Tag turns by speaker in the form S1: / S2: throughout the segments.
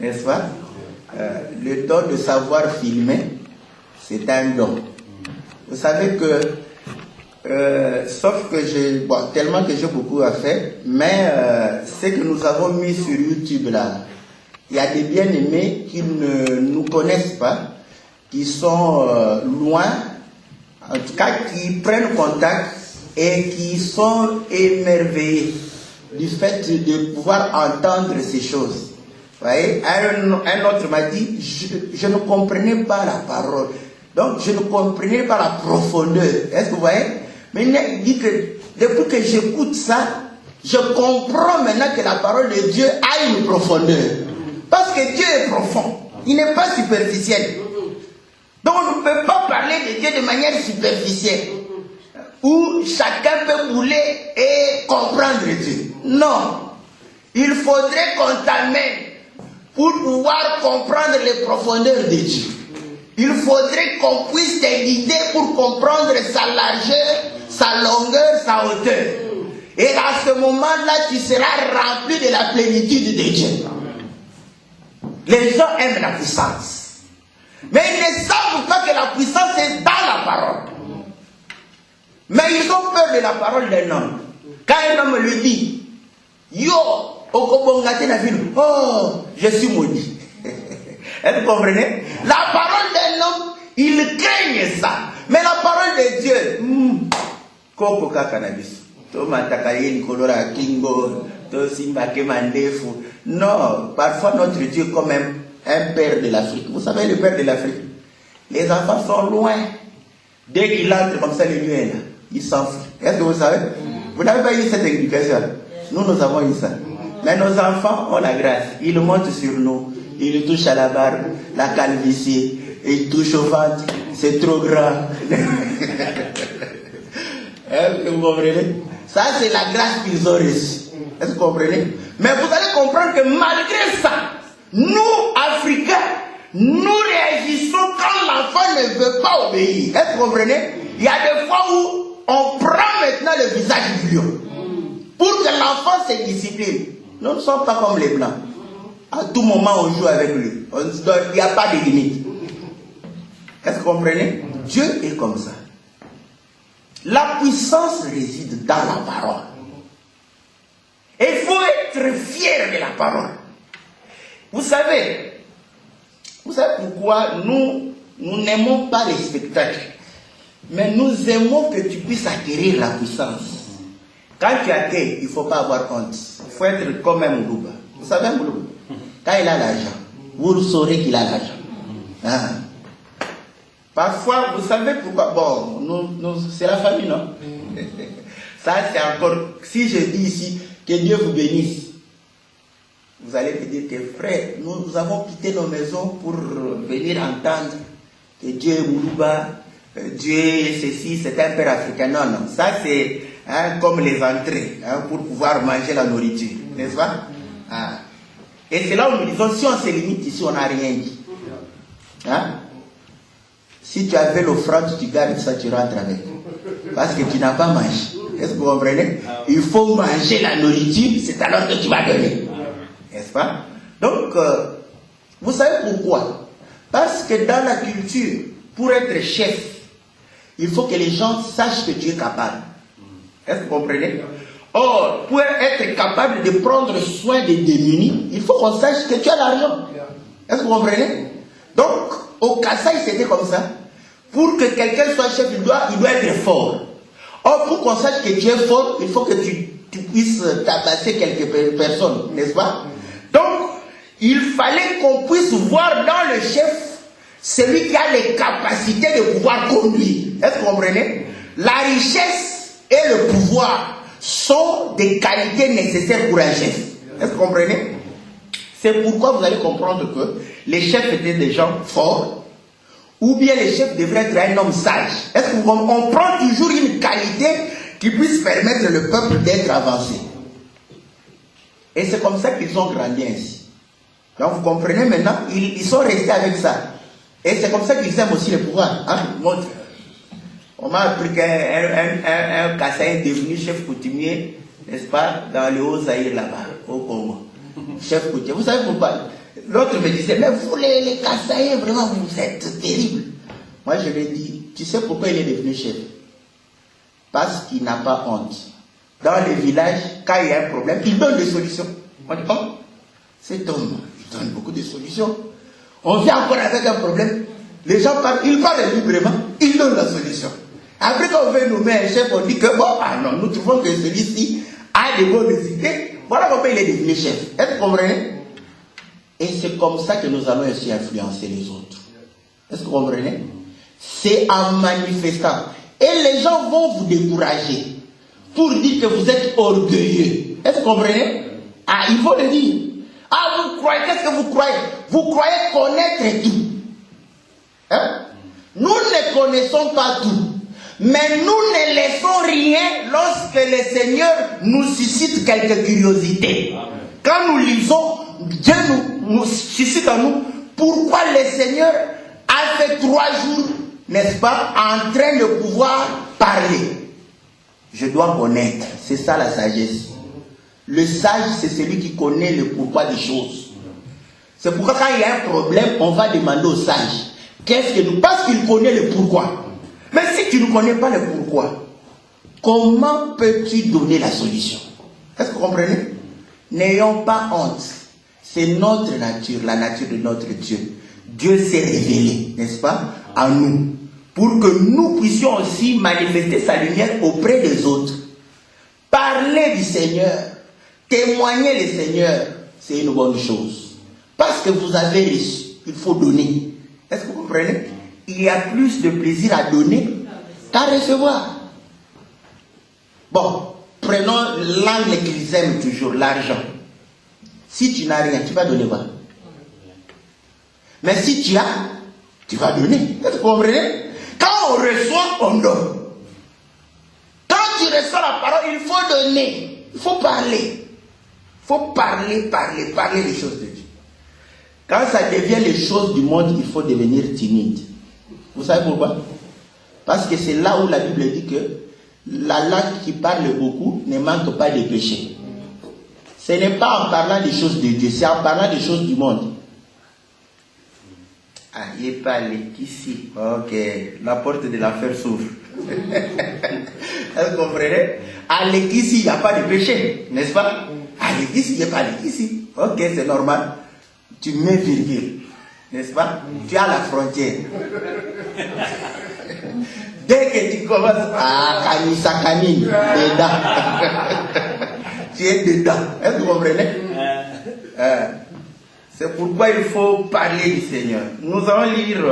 S1: n'est-ce pas? Le don de savoir filmer, c'est un don. Vous savez que, sauf que tellement que j'ai beaucoup à faire, mais ce que nous avons mis sur YouTube là, il y a des bien-aimés qui ne nous connaissent pas, qui sont loin, en tout cas qui prennent contact et qui sont émerveillés du fait de pouvoir entendre ces choses. Vous voyez, un autre m'a dit, je ne comprenais pas la parole. Donc, je ne comprenais pas la profondeur. Est-ce que vous voyez? Mais il dit que depuis que j'écoute ça, je comprends maintenant que la parole de Dieu a une profondeur. Parce que Dieu est profond. Il n'est pas superficiel. Donc, on ne peut pas parler de Dieu de manière superficielle. Où chacun peut bouler et comprendre Dieu. Non. Il faudrait qu'on t'amène pour pouvoir comprendre les profondeurs de Dieu. Il faudrait qu'on puisse te guider pour comprendre sa largeur, sa longueur, sa hauteur. Et à ce moment-là, tu seras rempli de la plénitude de Dieu. Les gens aiment la puissance. Mais ils ne savent pas que la puissance est dans la parole. Mais ils ont peur de la parole d'un homme. Quand un homme lui dit, yo, oh, je suis maudit. Est-ce que vous comprenez? La parole d'un homme, il craigne ça. Mais la parole de Dieu, Koko cannabis. Non, parfois notre Dieu est comme un père de l'Afrique. Vous savez le père de l'Afrique? Les enfants sont loin. Dès qu'il entre comme ça, les nuits là, il s'enfuit. Est-ce que vous savez? Vous n'avez pas eu cette éducation. Nous avons eu ça. Mais nos enfants ont la grâce. Ils montent sur nous. Ils touchent à la barbe, la calvitie. Ils touchent au ventre. C'est trop grand. Vous comprenez? Ça, c'est la grâce qu'ils ont reçue. Est-ce que vous comprenez? Mais vous allez comprendre que malgré ça, nous, Africains, nous réagissons quand l'enfant ne veut pas obéir. Est-ce que vous comprenez? Il y a des fois où on prend maintenant le visage du lion pour que l'enfant se discipline. Nous ne sommes pas comme les Blancs. À tout moment, on joue avec lui. Il n'y a pas de limite. Est-ce que vous comprenez? Dieu est comme ça. La puissance réside dans la parole. Et il faut être fier de la parole. Vous savez pourquoi nous n'aimons pas les spectacles. Mais nous aimons que tu puisses acquérir la puissance. Quand tu acquiers, il ne faut pas avoir honte. Il faut être comme un Moulouba. Vous savez un Moulouba? Quand il a l'argent, vous saurez qu'il a l'argent. Ah. Parfois, vous savez pourquoi? Bon, c'est la famille, non? Ça, c'est encore... Si je dis ici, que Dieu vous bénisse, vous allez me dire que frère, nous avons quitté nos maisons pour venir entendre que Dieu est Moulouba, Dieu est ceci, c'est un père africain. Non, non, ça c'est comme les entrées, pour pouvoir manger la nourriture, n'est-ce pas? Ah. Et c'est là où nous disons, si on se limite ici, on n'a rien dit. Hein? Si tu avais l'offrande, tu gardes ça, tu rentres avec. Parce que tu n'as pas mangé. Est-ce que vous comprenez? Il faut manger la nourriture, c'est alors que tu vas donner. N'est-ce pas? Donc, vous savez pourquoi? Parce que dans la culture, pour être chef, il faut que les gens sachent que tu es capable. Est-ce que vous comprenez? Or, pour être capable de prendre soin des démunis, il faut qu'on sache que tu as l'argent. Est-ce que vous comprenez? Donc, au Kassai, c'était comme ça. Pour que quelqu'un soit chef, il doit être fort. Or, pour qu'on sache que tu es fort, il faut que tu puisses tabasser quelques personnes, n'est-ce pas? Donc, il fallait qu'on puisse voir dans le chef celui qui a les capacités de pouvoir conduire. Est-ce que vous comprenez? La richesse et le pouvoir sont des qualités nécessaires pour un chef. Est-ce que vous comprenez? C'est pourquoi vous allez comprendre que les chefs étaient des gens forts, ou bien les chefs devraient être un homme sage. Est-ce que on prend toujours une qualité qui puisse permettre le peuple d'être avancé? Et c'est comme ça qu'ils ont grandi ainsi. Donc vous comprenez maintenant, ils sont restés avec ça. Et c'est comme ça qu'ils aiment aussi le pouvoir. Hein? On m'a appris qu'un Kassai est devenu chef coutumier, n'est-ce pas, dans le Haut-Zaïre là-bas, au Congo. Chef coutumier. Vous savez pourquoi? L'autre me disait, mais vous les Kassaïens, vraiment, vous êtes terribles. Moi, je lui ai dit, tu sais pourquoi il est devenu chef? Parce qu'il n'a pas honte. Dans les villages, quand il y a un problème, il donne des solutions. On dit, oh, cet homme, il donne beaucoup de solutions. On vient encore avec un problème. Les gens parlent, ils parlent librement, ils donnent la solution. Après, quand on veut nommer un chef, on dit que, bon, ah non, nous trouvons que celui-ci a des bonnes idées. Voilà pourquoi il est devenu chef. Est-ce que vous comprenez? Et c'est comme ça que nous allons aussi influencer les autres. Est-ce que vous comprenez? C'est en manifestant. Et les gens vont vous décourager pour dire que vous êtes orgueilleux. Est-ce que vous comprenez? Ah, il faut le dire. Ah, vous croyez, qu'est-ce que vous croyez? Vous croyez connaître tout. Hein? Nous ne connaissons pas tout. Mais nous ne laissons rien lorsque le Seigneur nous suscite quelques curiosités. Quand nous lisons, Dieu nous suscite en nous pourquoi le Seigneur a fait 3 jours, n'est-ce pas, en train de pouvoir parler. Je dois connaître, c'est ça la sagesse. Le sage, c'est celui qui connaît le pourquoi des choses. C'est pourquoi quand il y a un problème, on va demander au sage. Qu'est-ce que nous... Parce qu'il connaît le pourquoi. Mais si tu ne connais pas le pourquoi, comment peux-tu donner la solution? Est-ce que vous comprenez? N'ayons pas honte. C'est notre nature, la nature de notre Dieu. Dieu s'est révélé, n'est-ce pas, en nous, pour que nous puissions aussi manifester sa lumière auprès des autres. Parler du Seigneur, témoigner du Seigneur, c'est une bonne chose. Parce que vous avez reçu, il faut donner. Est-ce que vous comprenez? Il y a plus de plaisir à donner qu'à recevoir. Bon, prenons l'angle qu'ils aiment toujours, l'argent. Si tu n'as rien, tu vas donner quoi? Mais si tu as, tu vas donner. Est-ce que vous comprenez? Quand on reçoit, on donne. Quand tu reçois la parole, il faut donner. Il faut parler. Il faut parler les choses de Dieu. Quand ça devient les choses du monde, il faut devenir timide. Vous savez pourquoi? Parce que c'est là où la Bible dit que la langue qui parle beaucoup ne manque pas de péché. Ce n'est pas en parlant des choses de Dieu, c'est en parlant des choses du monde. Ah, il n'est pas ici. Ok, la porte de l'affaire s'ouvre. Vous comprenez? À l'église, il n'y a pas de péché, n'est-ce pas? À l'église, il n'y a pas d'église. Ok, c'est normal. Tu mets virgule, n'est-ce pas? Tu as la frontière. Dès que tu commences à Kanisa Kanine, dedans. Tu es dedans. Est-ce que vous comprenez? C'est pourquoi il faut parler du Seigneur. Nous allons lire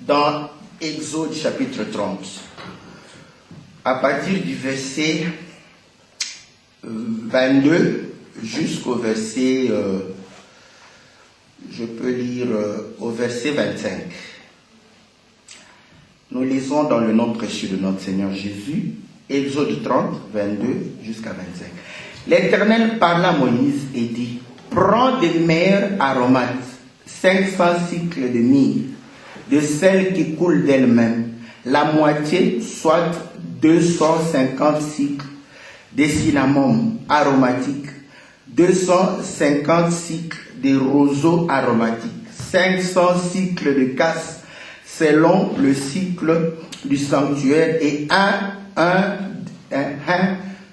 S1: dans Exode chapitre 30, à partir du verset 22 jusqu'au verset, je peux lire au verset 25. Nous lisons dans le nom précieux de notre Seigneur Jésus, Exode 30, 22 jusqu'à 25. L'Éternel parla à Moïse et dit: prends des meilleurs aromates, 500 cycles de myrrhe, de celles qui coulent d'elles-mêmes, la moitié, soit 250 cycles de cinnamon aromatique, 250 cycles de roseau aromatique, 500 cycles de cassis selon le cycle du sanctuaire et un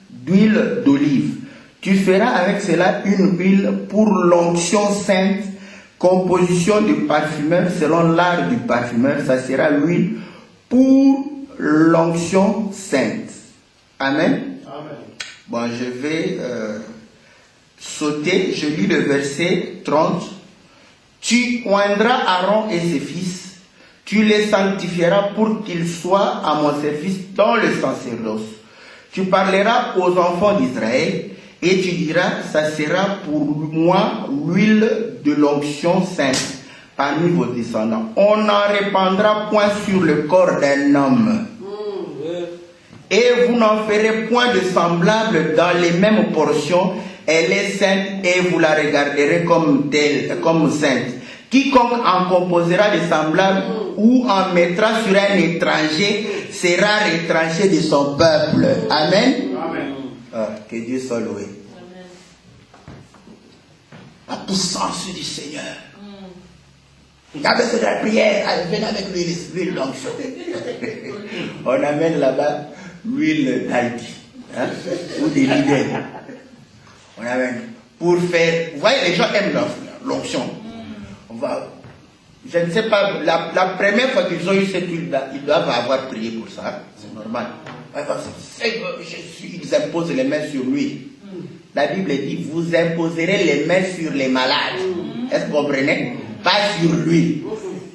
S1: d'huile d'olive. Tu feras avec cela une huile pour l'onction sainte, composition du parfumeur selon l'art du parfumeur. Ça sera l'huile pour l'onction sainte. Amen. Amen. Bon, je vais sauter. Je lis le verset 30. Tu oindras Aaron et ses fils. Tu les sanctifieras pour qu'ils soient à mon service dans le sacerdoce. Tu parleras aux enfants d'Israël. Et tu diras, ça sera pour moi l'huile de l'onction sainte parmi vos descendants. On n'en répandra point sur le corps d'un homme. Et vous n'en ferez point de semblable dans les mêmes portions. Elle est sainte et vous la regarderez comme telle, comme sainte. Quiconque en composera de semblable ou en mettra sur un étranger sera retranché de son peuple. Amen. Amen. Que Dieu soit loué. La puissance du Seigneur. Il y a besoin de la prière. Allez, venez avec l'huile d'onction. On amène là-bas l'huile d'Haïti. Hein, ou des leaders. On amène pour faire. Vous voyez, les gens aiment l'onction. On va. Je ne sais pas, la première fois qu'ils ont eu cette huile-là, ils doivent avoir prié pour ça. C'est normal. Ils imposent les mains sur lui. La Bible dit, vous imposerez les mains sur les malades. Est-ce que vous comprenez? Pas sur l'huile.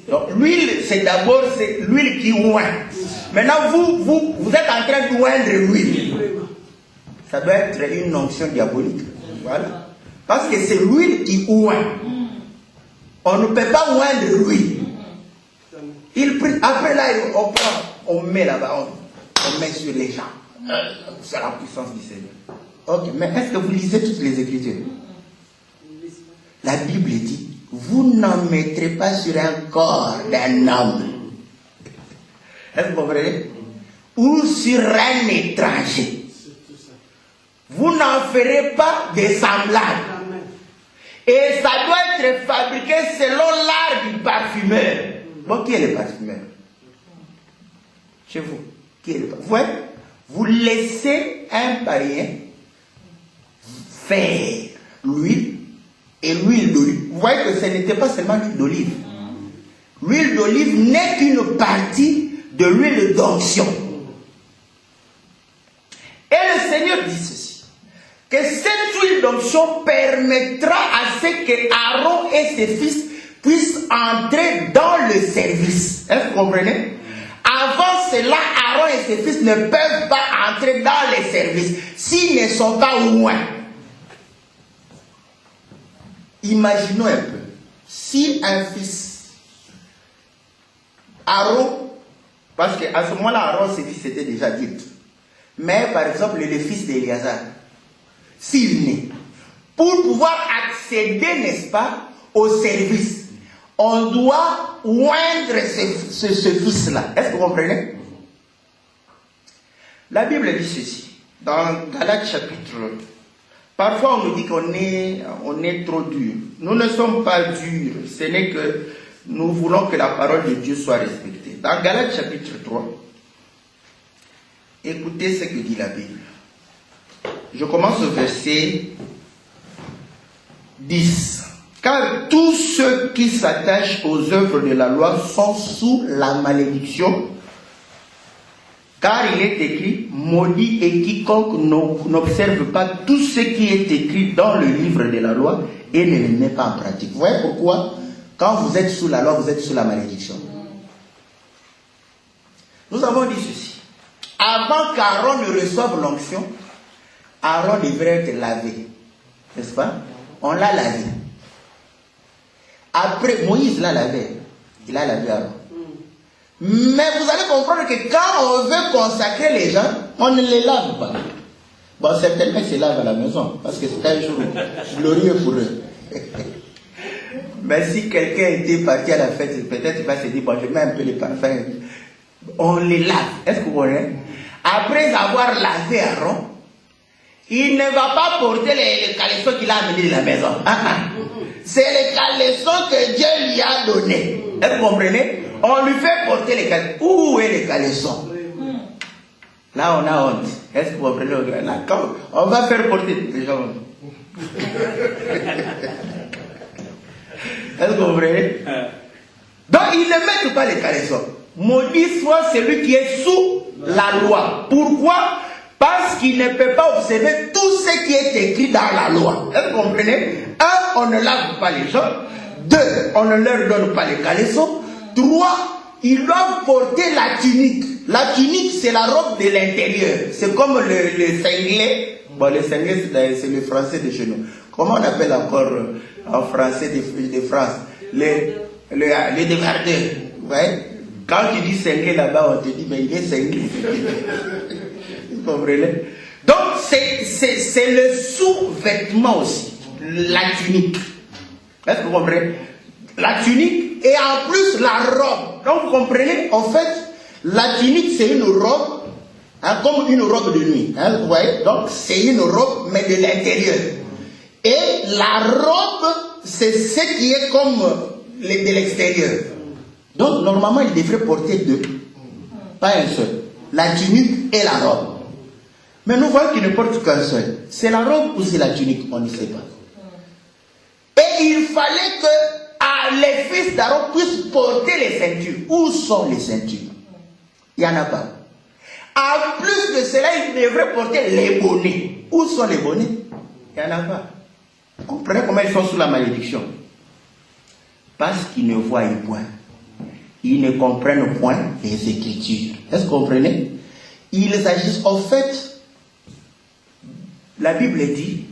S1: Donc l'huile, c'est d'abord l'huile qui oint. Maintenant, vous êtes en train d'oindre l'huile. Ça doit être une onction diabolique. Voilà. Parce que c'est l'huile qui oint. On ne peut pas oindre l'huile. Il prie. Après là, on prend, on met là-bas, on met sur les gens. C'est la puissance du Seigneur. Ok, mais est-ce que vous lisez toutes les Écritures? La Bible dit, vous n'en mettrez pas sur un corps d'un homme. Est-ce que vous comprenez? Ou sur un étranger. Vous n'en ferez pas des semblables. Et ça doit être fabriqué selon l'art du parfumeur. Bon, qui est le parfumeur? Chez vous. Qui est le parfumeur? Vous laissez un païen faire l'huile et l'huile d'olive. Vous voyez que ce n'était pas seulement l'huile d'olive. L'huile d'olive n'est qu'une partie de l'huile d'onction. Et le Seigneur dit ceci, que cette huile d'onction permettra à ce que Aaron et ses fils puissent entrer dans le service. Est-ce que vous comprenez? Avant cela, Aaron et ses fils ne peuvent pas entrer dans les services s'ils ne sont pas loin. Imaginons un peu, si un fils, Aaron, parce qu'à ce moment-là, Aaron, ses fils étaient déjà adultes, mais par exemple, le fils d'Éléazar, s'il naît, pour pouvoir accéder, n'est-ce pas, au service, on doit oindre ce fils-là. Est-ce que vous comprenez? La Bible dit ceci, dans Galates chapitre. Parfois on nous dit qu'on est trop dur. Nous ne sommes pas durs, ce n'est que nous voulons que la parole de Dieu soit respectée. Dans Galates chapitre 3, écoutez ce que dit la Bible. Je commence au verset 10. Car tous ceux qui s'attachent aux œuvres de la loi sont sous la malédiction. Car il est écrit, maudit est quiconque n'observe pas tout ce qui est écrit dans le livre de la loi et ne le met pas en pratique. Vous voyez pourquoi, quand vous êtes sous la loi, vous êtes sous la malédiction. Nous avons dit ceci. Avant qu'Aaron ne reçoive l'onction, Aaron devrait être lavé. N'est-ce pas? On l'a lavé. Après, Moïse l'a lavé. Il a lavé Aaron. Mais vous allez comprendre que quand on veut consacrer les gens, on ne les lave pas. Bon, certainement, ils se lavent à la maison, parce que c'est un jour glorieux pour eux. Mais si quelqu'un était parti à la fête, peut-être il va se dire, bon, je mets un peu les parfums. On les lave. Est-ce que vous voyez? Après avoir lavé Aaron, il ne va pas porter les caleçons qu'il a amenés de la maison. C'est les caleçons que Dieu lui a donnés. Est-ce que vous comprenez? On lui fait porter les caleçons. Où est les caleçons? Là, on a honte. Est-ce que vous comprenez? On va faire porter les gens. Est-ce que vous comprenez? Donc, ils ne mettent pas les caleçons. Maudit soit celui qui est sous la loi. Pourquoi? Parce qu'il ne peut pas observer tout ce qui est écrit dans la loi. Est-ce que vous comprenez? 1, on ne lave pas les gens. 2, on ne leur donne pas les caleçons. 3, ils doivent porter la tunique. La tunique, c'est la robe de l'intérieur. C'est comme le cinglet. Bon, le cinglet, c'est le français de chez nous. Comment on appelle encore en français de France? Le débardeur. Ouais. Quand tu dis cinglet là-bas, on te dit, mais il est cinglé. Vous comprenez? Donc, c'est le sous-vêtement aussi. La tunique. Est-ce que vous comprenez? La tunique et en plus la robe. Donc vous comprenez, en fait, la tunique c'est une robe, hein, comme une robe de nuit. Hein, vous voyez? Donc c'est une robe mais de l'intérieur. Et la robe c'est ce qui est comme de l'extérieur. Donc, normalement, il devrait porter deux. Pas un seul. La tunique et la robe. Mais nous voyons qu'il ne porte qu'un seul. C'est la robe ou c'est la tunique? On ne sait pas. Et il fallait que les fils d'Aaron puissent porter les ceintures. Où sont les ceintures? Il n'y en a pas. En plus de cela, ils devraient porter les bonnets. Où sont les bonnets? Il n'y en a pas. Vous comprenez comment ils sont sous la malédiction? Parce qu'ils ne voient point. Ils ne comprennent point les Écritures. Est-ce que vous comprenez? Ils agissent. En fait, la Bible dit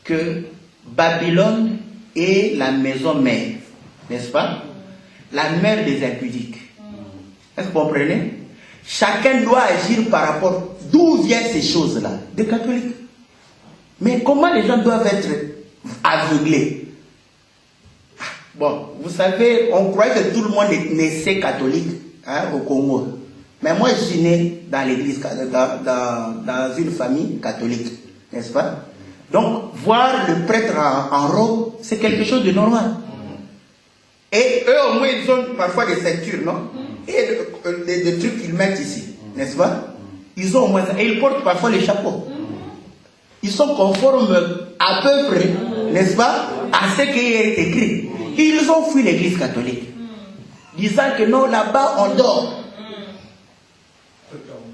S1: que Babylone est la maison mère. N'est-ce pas? La mère des impudiques. Est-ce que vous comprenez? Chacun doit agir par rapport. D'où viennent ces choses-là? Des catholiques. Mais comment les gens doivent être aveuglés? Bon, vous savez, on croit que tout le monde est né catholique au Congo. Mais moi, je suis né dans l'église, dans une famille catholique, n'est-ce pas? Donc, voir le prêtre en robe, c'est quelque chose de normal. Et eux, au moins, ils ont parfois des ceintures, non? Et des trucs qu'ils mettent ici, n'est-ce pas? Ils ont au moins ça. Et ils portent parfois les chapeaux. Ils sont conformes à peu près, n'est-ce pas, à ce qui est écrit. Ils ont fui l'église catholique, disant que non, là-bas on dort.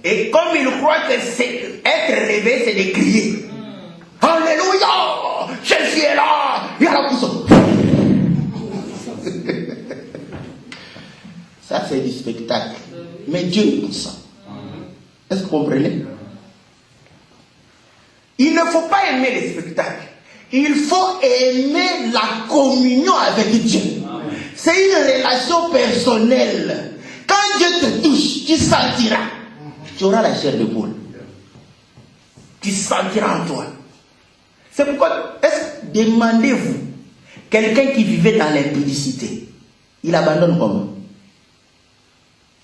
S1: Et comme ils croient que être réveillé, c'est de crier. Alléluia, Jésus est là, il y a la pousson. Ça, c'est du spectacle. Mais Dieu est puissant. Est-ce que vous comprenez? Il ne faut pas aimer les spectacles. Il faut aimer la communion avec Dieu. C'est une relation personnelle. Quand Dieu te touche, tu sentiras. Tu auras la chair de poule. Tu sentiras en toi. C'est pourquoi, demandez-vous, quelqu'un qui vivait dans l'impudicité, il abandonne comment?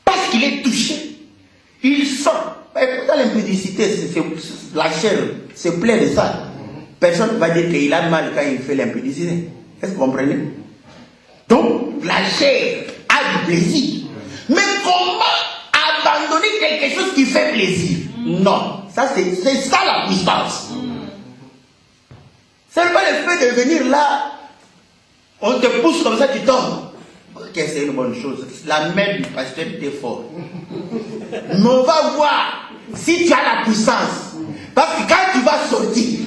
S1: Parce qu'il est touché. Il sent. Dans l'impudicité, la chair se plaît de ça. Personne ne va dire qu'il a mal quand il fait l'impudicité. Est-ce que vous comprenez? Donc, la chair a du plaisir. Mais comment abandonner quelque chose qui fait plaisir? Non. Ça, c'est ça la puissance. C'est pas le fait de venir là, on te pousse comme ça, tu tombes. Ok, c'est une bonne chose. La main du pasteur était fort. Mais on va voir si tu as la puissance. Parce que quand tu vas sortir,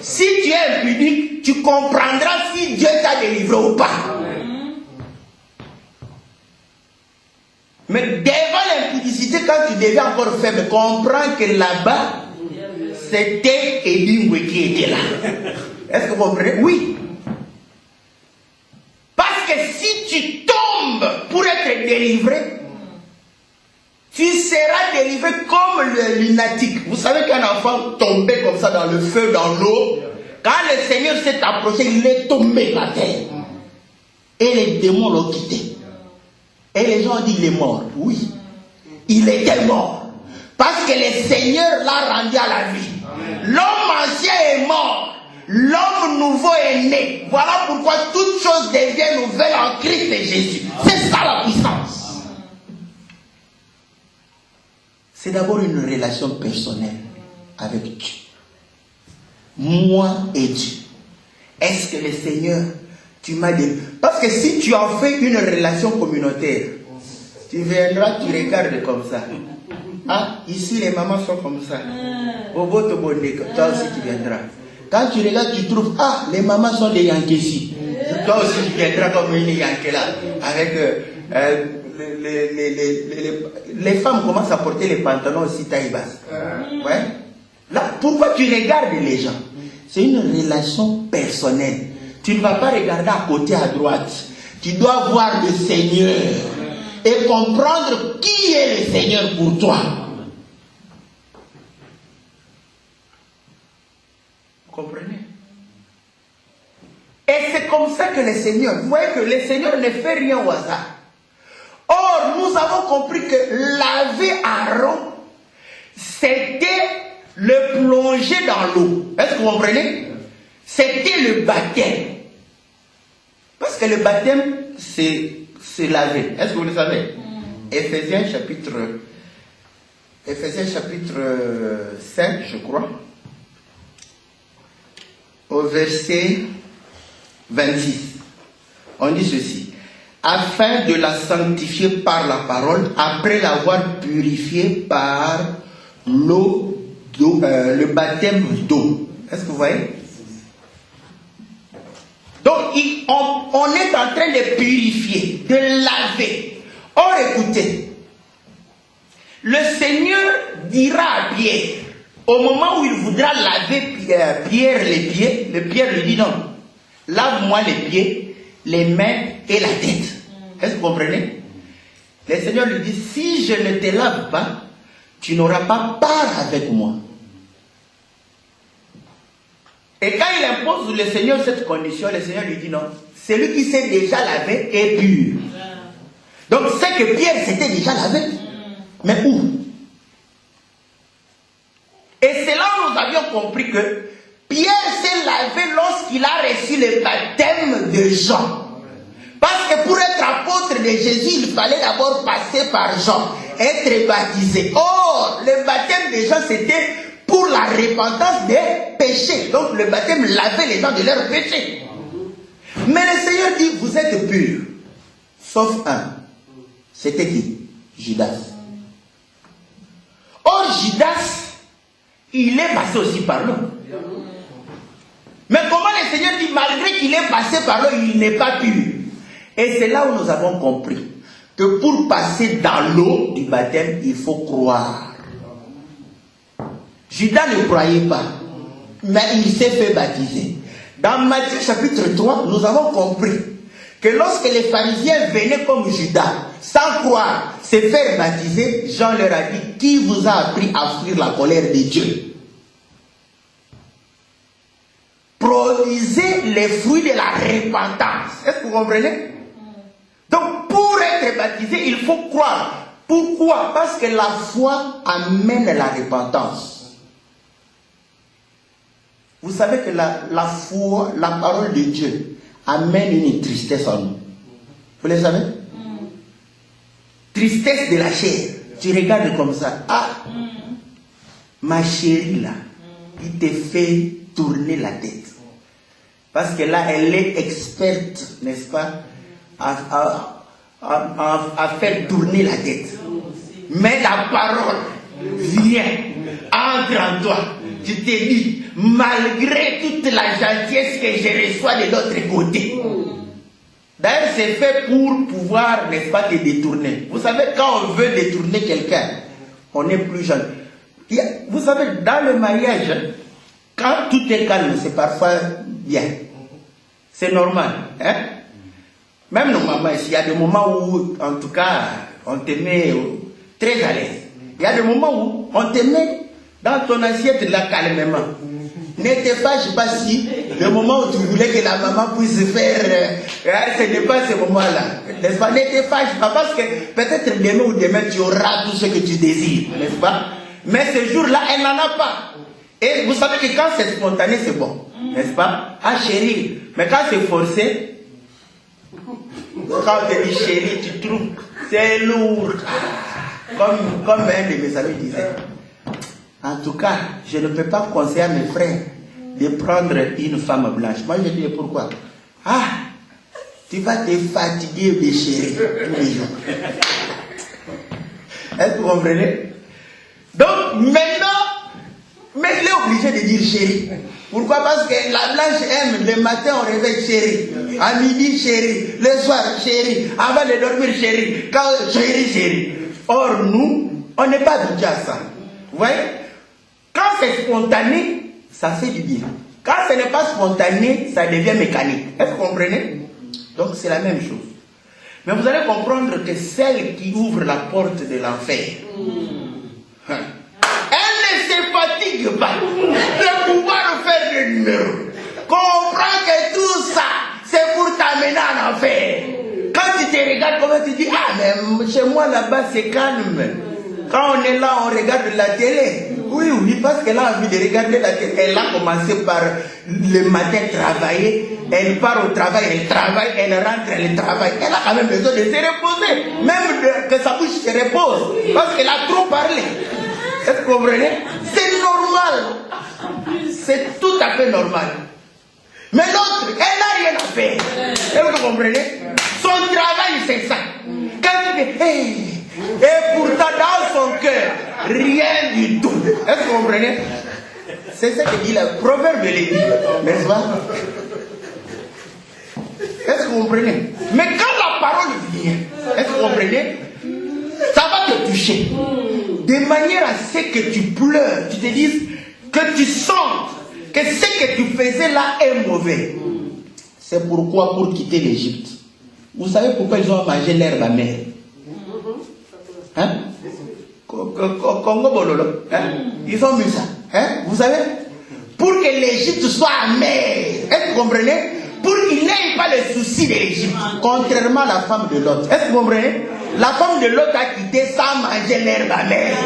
S1: si tu es impudique, tu comprendras si Dieu t'a délivré ou pas. Mais devant l'impudicité, quand tu deviens encore faible, comprends que là-bas, c'était Edimwe qui était là. Est-ce que vous comprenez? Oui. Parce que si tu tombes pour être délivré, tu seras délivré comme le lunatique. Vous savez qu'un enfant tombait comme ça dans le feu, dans l'eau, quand le Seigneur s'est approché, il est tombé par terre. Et les démons l'ont quitté. Et les gens ont dit, il est mort. Oui, il était mort. Parce que le Seigneur l'a rendu à la vie. L'homme ancien est mort. L'homme nouveau est né. Voilà pourquoi toutes choses deviennent nouvelles en Christ et Jésus. C'est ça la puissance. C'est d'abord une relation personnelle avec Dieu. Moi et Dieu. Est-ce que le Seigneur, tu m'as dit... Parce que si tu en fais une relation communautaire, tu viendras, tu regardes comme ça. Ah, ici les mamans sont comme ça. Bobo te bonne, toi aussi tu viendras. Quand tu regardes, tu trouves, ah, les mamans sont des Yankees. Toi aussi tu viendras comme une Yankee là. Avec les femmes commencent à porter les pantalons aussi taille basse. Ouais. Là, pourquoi tu regardes les gens? C'est une relation personnelle. Tu ne vas pas regarder à côté, à droite. Tu dois voir le Seigneur et comprendre qui est le Seigneur pour toi. Vous comprenez? Et c'est comme ça que le Seigneur, vous voyez que le Seigneur ne fait rien au hasard. Or, nous avons compris que laver Aaron, c'était le plonger dans l'eau. Est-ce que vous comprenez? C'était le baptême. Parce que le baptême, c'est se laver. Est-ce que vous le savez? Éphésiens chapitre 5, je crois, au verset 26. On dit ceci. Afin de la sanctifier par la parole, après l'avoir purifiée par l'eau, le baptême d'eau. Est-ce que vous voyez? Donc, on est en train de purifier, de laver. Or, écoutez, le Seigneur dira à Pierre, au moment où il voudra laver Pierre les pieds, le Pierre lui dit non, lave-moi les pieds, les mains et la tête. Est-ce que vous comprenez? Le Seigneur lui dit, si je ne te lave pas, tu n'auras pas part avec moi. Et quand il impose le Seigneur cette condition, le Seigneur lui dit non, celui qui s'est déjà lavé est pur. Donc c'est que Pierre s'était déjà lavé. Mais où? Et c'est là où nous avions compris que Pierre s'est lavé lorsqu'il a reçu le baptême de Jean. Parce que pour être apôtre de Jésus, il fallait d'abord passer par Jean, être baptisé. Or, le baptême de Jean, c'était pour la repentance des péchés. Donc le baptême lavait les gens de leurs péchés. Mais le Seigneur dit, vous êtes purs. Sauf un. C'était qui? Judas. Or, Judas, il est passé aussi par l'eau. Mais comment le Seigneur dit, malgré qu'il est passé par l'eau, il n'est pas pur? Et c'est là où nous avons compris que pour passer dans l'eau du baptême, il faut croire. Judas ne croyait pas, mais il s'est fait baptiser. Dans Matthieu chapitre 3, nous avons compris que lorsque les pharisiens venaient comme Judas, sans croire, se faire baptiser, Jean leur a dit, qui vous a appris à fuir la colère de Dieu? Produisez les fruits de la repentance. Est-ce que vous comprenez? Donc, pour être baptisé, il faut croire. Pourquoi? Parce que la foi amène la repentance. Vous savez que la foi, la parole de Dieu, amène une tristesse en nous. Vous le savez? Tristesse de la chair. Tu regardes comme ça. Ah, ma chérie là, il te fait tourner la tête. Parce que là, elle est experte, n'est-ce pas, à faire tourner la tête. Mais la parole vient, entre en toi. Tu te dis, malgré toute la gentillesse que je reçois de l'autre côté. D'ailleurs, c'est fait pour pouvoir, n'est-ce pas, te détourner. Vous savez, quand on veut détourner quelqu'un, on est plus jeune. Vous savez, dans le mariage, quand tout est calme, c'est parfois bien. C'est normal. Hein? Même nos mamans, il y a des moments où, en tout cas, on te met très à l'aise. Il y a des moments où on te met dans ton assiette là calmement. Ne te fâche pas si le moment où tu voulais que la maman puisse faire, ce n'est pas ce moment-là. N'est-ce pas? Ne te fâche pas parce que peut-être demain ou demain tu auras tout ce que tu désires. N'est-ce pas? Mais ce jour-là, elle n'en a pas. Et vous savez que quand c'est spontané, c'est bon. N'est-ce pas? Ah chérie. Mais quand c'est forcé, quand on te dit chérie, tu trouves c'est lourd. Comme un de mes amis disait. En tout cas, je ne peux pas conseiller à mes frères de prendre une femme blanche. Moi, je dis pourquoi? Ah, tu vas te fatiguer de chérie tous les jours. Est-ce que vous comprenez? Donc, maintenant, mais il est obligé de dire chérie. Pourquoi? Parce que la blanche aime, le matin on réveille chérie, à midi chérie, le soir chérie, avant de dormir chérie, quand chérie. Or nous, on n'est pas habitué à ça. Vous voyez? Quand c'est spontané, ça fait du bien. Quand ce n'est pas spontané, ça devient mécanique. Est-ce que vous comprenez? Donc c'est la même chose. Mais vous allez comprendre que celle qui ouvre la porte de l'enfer, elle ne se fatigue pas de pouvoir faire des numéros. Comprends que tout ça, c'est pour t'amener en enfer. Quand tu te regardes, comment tu dis, ah, mais chez moi là-bas, c'est calme. Quand on est là, on regarde la télé. Oui, oui, parce qu'elle a envie de regarder la télé. Elle a commencé par le matin travailler. Elle part au travail, elle travaille, elle rentre, elle travaille. Elle a quand même besoin de se reposer. Même que sa bouche se repose. Parce qu'elle a trop parlé. Est-ce que vous comprenez? C'est normal. C'est tout à fait normal. Mais l'autre, elle n'a rien à faire. Est-ce que vous comprenez? Son travail, c'est ça. Quand tu dis, hey, et pourtant dans son cœur, rien du tout. Est-ce que vous comprenez? C'est ça que dit le proverbe de l'église, n'est-ce pas? Est-ce que vous comprenez? Mais quand la parole vient, est-ce que vous comprenez? Ça va te toucher. De manière à ce que tu pleures, tu te dises, que tu sentes que ce que tu faisais là est mauvais. C'est pourquoi, pour quitter l'Égypte, vous savez pourquoi ils ont mangé l'herbe amère? Hein? Congo Bololo. Hein? Ils ont mis ça. Hein? Vous savez? Pour que l'Égypte soit amère. Est-ce que vous comprenez? Pour qu'il n'ait pas le souci de l'Égypte. Contrairement à la femme de Lot. Est-ce que vous comprenez? La femme de Lot a quitté sans manger l'herbe amère.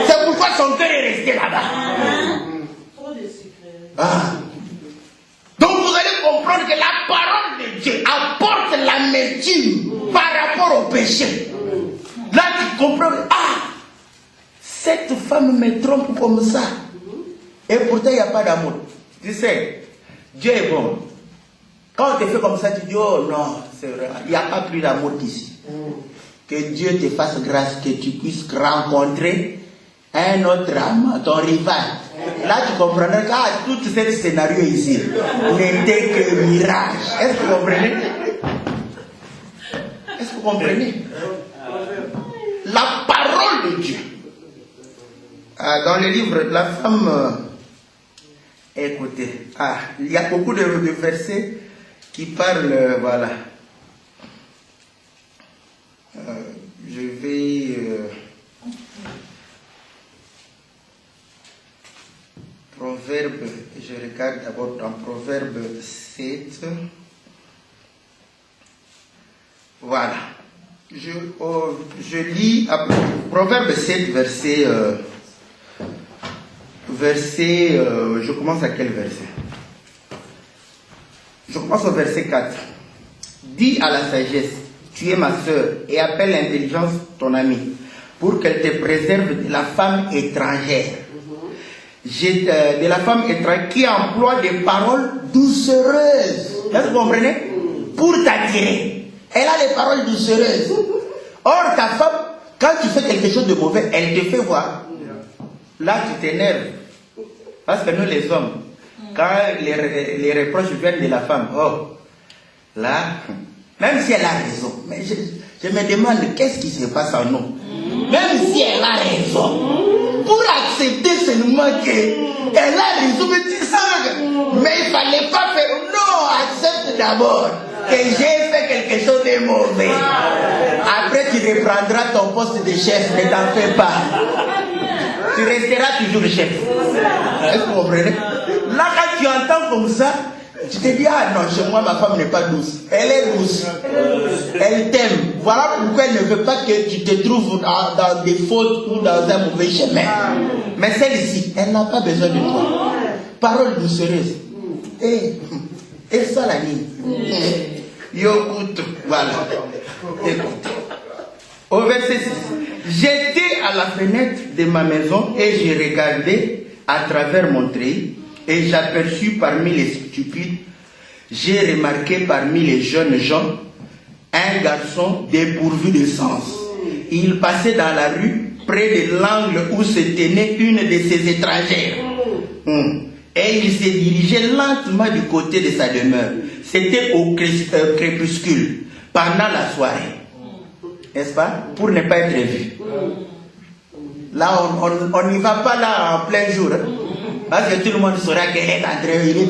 S1: C'est pourquoi son cœur est resté là-bas. Ah. Donc vous allez comprendre que la parole de Dieu apporte l'amertume par rapport au péché. Là tu comprends, ah, cette femme me trompe comme ça. Et pourtant il n'y a pas d'amour. Tu sais, Dieu est bon. Quand on te fait comme ça, tu dis, oh non, c'est vrai, il n'y a pas plus d'amour qu'ici. Que Dieu te fasse grâce, que tu puisses rencontrer un autre âme, ton rival. Là, tu comprendras que tout ce scénario ici n'était que mirage. Est-ce que vous comprenez? Est-ce que vous comprenez? La parole de Dieu. Dans le livre, la femme... écoutez, il y a beaucoup de versets qui parlent, voilà. Je vais... Proverbe, je regarde d'abord dans Proverbe 7. Voilà. Je lis Proverbe 7, je commence à quel verset? Je commence au verset 4. Dis à la sagesse, tu es ma sœur, et appelle l'intelligence ton amie, pour qu'elle te préserve de la femme étrangère. De la femme étrangère qui emploie des paroles doucereuses. Est-ce que vous comprenez? Pour t'attirer. Elle a des paroles doucereuses. Or, ta femme, quand tu fais quelque chose de mauvais, elle te fait voir. Là, tu t'énerves. Parce que nous, les hommes, quand les reproches viennent de la femme, oh, là, même si elle a raison, mais je me demande qu'est-ce qui se passe en nous. Même si elle a raison, pour accepter seulement qu'elle a raison, mais il ne fallait pas faire. Non, accepte d'abord que j'ai fait quelque chose de mauvais. Après, tu reprendras ton poste de chef, ne t'en fais pas. Tu resteras toujours chef. Est-ce que vous comprenez? Là, quand tu entends comme ça, tu te dis, ah non, chez moi, ma femme n'est pas douce. Elle est douce. Elle t'aime. Voilà pourquoi elle ne veut pas que tu te trouves dans des fautes ou dans un mauvais chemin. Mais celle-ci, elle n'a pas besoin de toi. Parole doucereuse. Et ça, la ligne. Yokout. Voilà. Écoute. Au verset 6. J'étais à la fenêtre de ma maison et j'ai regardé à travers mon treillis. Et j'aperçus parmi les stupides, j'ai remarqué parmi les jeunes gens, un garçon dépourvu de sens. Il passait dans la rue, près de l'angle où se tenait une de ses étrangères. Et il se dirigeait lentement du côté de sa demeure. C'était au crépuscule, pendant la soirée. N'est-ce pas? Pour ne pas être vu. Là, on n'y va pas là en plein jour. Hein? Parce que tout le monde saura qu'il est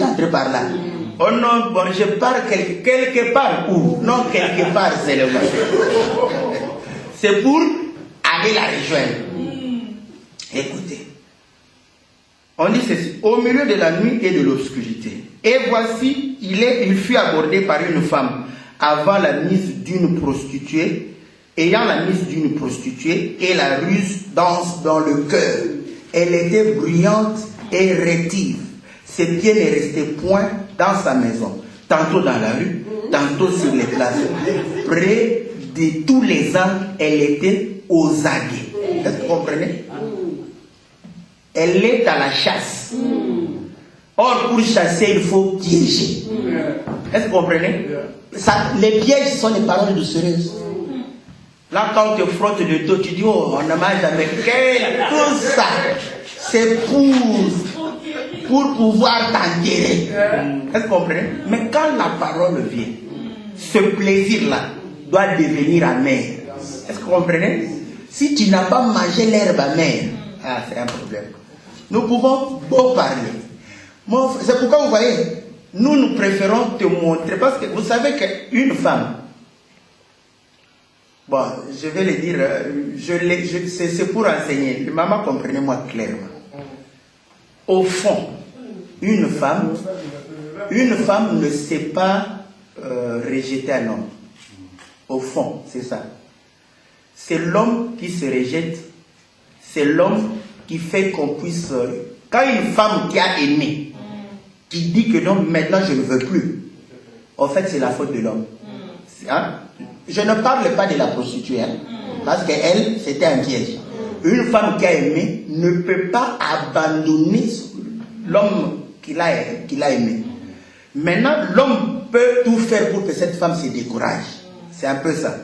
S1: entré par là. Oh non, bon, je pars quelque part. Où? Non, quelque part, c'est le mal. C'est pour aller la rejoindre. Écoutez. On dit ceci. Au milieu de la nuit et de l'obscurité. Et voici, il fut abordé par une femme avant la mise d'une prostituée. Ayant la mise d'une prostituée et la ruse danse dans le cœur. Elle était bruyante et rétive. Ses pieds ne restaient point dans sa maison. Tantôt dans la rue, tantôt sur les places. Près de tous les angles, elle était aux aguets. Est-ce que vous comprenez? Elle est à la chasse. Or, pour chasser, il faut piéger. Est-ce que vous comprenez? Ça, les pièges sont des paroles doucereuses. Là, quand on te frotte le dos, tu dis, oh, on ne mange jamais. Tout ça, c'est pour pouvoir t'enterrer. Est-ce que vous comprenez? Mais quand la parole vient, ce plaisir-là doit devenir amer. Est-ce que vous comprenez? Si tu n'as pas mangé l'herbe amère, c'est un problème. Nous pouvons beau parler. C'est pourquoi vous voyez, nous préférons te montrer, parce que vous savez qu'une femme, bon, je vais le dire, c'est pour enseigner. Maman, comprenez-moi clairement. Au fond, une femme ne sait pas rejeter un homme. Au fond, c'est ça. C'est l'homme qui se rejette. C'est l'homme qui fait qu'on puisse... Quand une femme qui a aimé, qui dit que non, maintenant je ne veux plus, en fait, c'est la faute de l'homme. Hein? Je ne parle pas de la prostituée, hein, parce qu'elle, c'était un piège. Une femme qui a aimé ne peut pas abandonner l'homme qu'il a aimé. Maintenant, l'homme peut tout faire pour que cette femme se décourage. C'est un peu ça.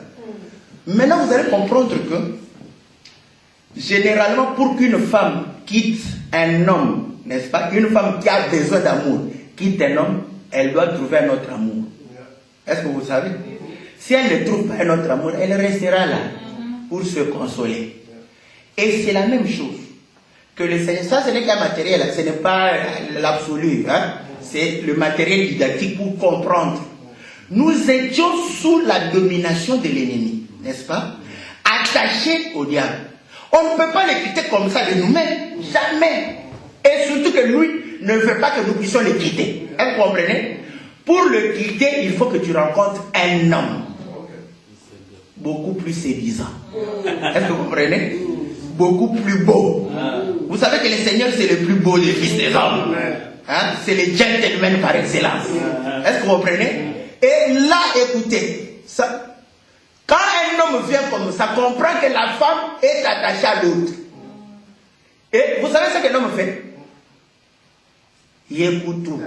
S1: Maintenant, vous allez comprendre que, généralement, pour qu'une femme quitte un homme, n'est-ce pas, une femme qui a besoin d'amour, quitte un homme, elle doit trouver un autre amour. Est-ce que vous savez? Si elle ne trouve pas un autre amour, elle restera là pour se consoler. Et c'est la même chose que le Seigneur. Ça, ce n'est qu'un matériel, ce n'est pas l'absolu. Hein? C'est le matériel didactique pour comprendre. Nous étions sous la domination de l'ennemi, n'est-ce pas? Attachés au diable. On ne peut pas le quitter comme ça de nous-mêmes. Jamais. Et surtout que lui ne veut pas que nous puissions le quitter. Vous comprenez? Pour le quitter, il faut que tu rencontres un homme beaucoup plus séduisant. Est-ce que vous comprenez? Beaucoup plus beau. Vous savez que le Seigneur, c'est le plus beau des fils des hommes. Hein? C'est le gentleman par excellence. Est-ce que vous comprenez? Et là, écoutez, ça, quand un homme vient comme ça, comprend que la femme est attachée à l'autre. Et vous savez ce que l'homme fait? Il écoute tout.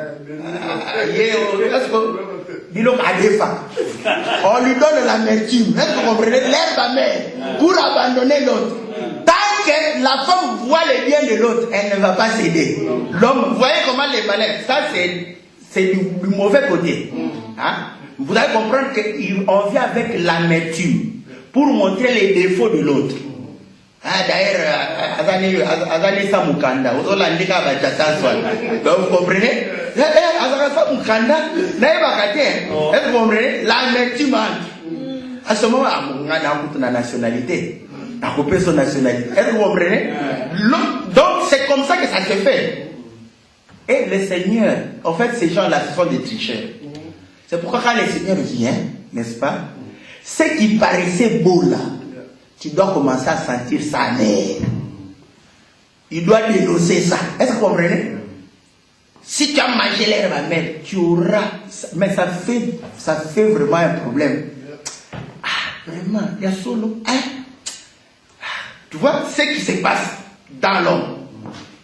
S1: On lui donne l'amertume. Est-ce que vous comprenez? L'herbe amère pour abandonner l'autre. Tant que la femme voit le bien de l'autre, elle ne va pas céder. L'homme, vous voyez comment les malins, ça c'est du mauvais côté. Hein? Vous allez comprendre qu'on vient avec l'amertume pour montrer les défauts de l'autre. D'ailleurs, vous comprenez? Est-ce que vous comprenez? L'amertume. À ce moment, on a la nationalité. On a coupé son nationalité. Est-ce que vous comprenez? Donc, c'est comme ça que ça se fait. Et le Seigneur, en fait, ces gens-là, ce sont des tricheurs. C'est pourquoi quand le Seigneur vient, n'est-ce pas? Ce qui paraissait beau là, tu dois commencer à sentir sa mère. Il doit dénoncer ça. Est-ce que vous comprenez? Si tu as mangé l'herbe amère, tu auras... Mais ça fait vraiment un problème. Vraiment, il y a solo... Tu vois ce qui se passe dans l'homme.